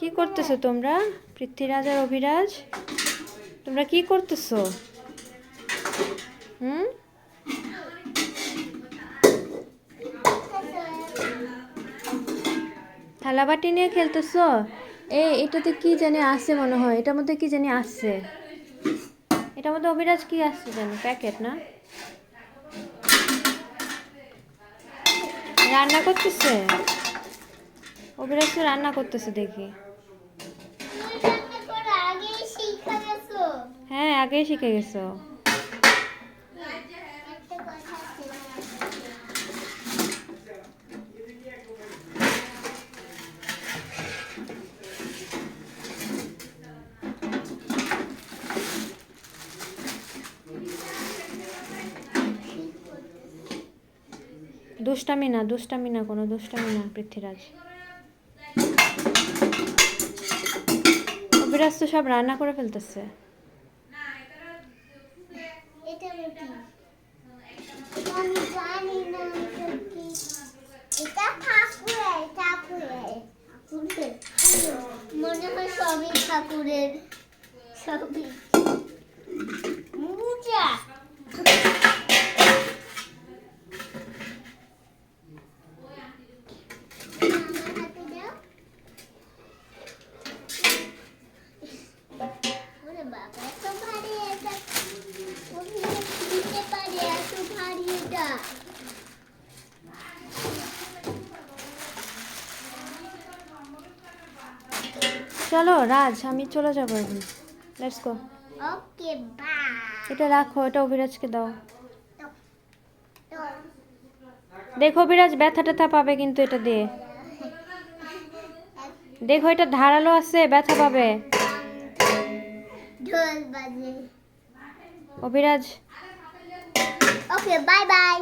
কি করতেছো তোমরা? পৃথ্বীরাজ আর অভিরাজ, তোমরা কি করতেছো? হুম, থালাবাটি নিয়ে খেলতেছো? এটাতে কি জানি আছে মনে হয়, এটার মধ্যে কি জানি আছে। এটার মধ্যে অভিরাজ কি আসছে জানি, প্যাকেট না? রান্না করতেছে অভিরাজ, তো রান্না করতেছে দেখি। হ্যাঁ, আগেই শিখে গেছো। দুষ্টামি না, দুষ্টামি না, কোনো দুষ্টামি না পৃথ্বীরাজ। অভিরাজ তো সব রান্না করে ফেলতেছে। মনে হয় সবই ঠাকুরের, সবই পূজা। চলো রাজ, আমি চলে যাবো এখন। Let's go. Okay bye. এটা রাখো, এটা অভিরাজকে দাও। দেখো অভিরাজ, ব্যথা ট্যাথা পাবে কিন্তু এটা দিয়ে। দেখো এটা ধারালো আছে, ব্যথা পাবে। ঢোল বাজে। Abhiraj, okay bye bye.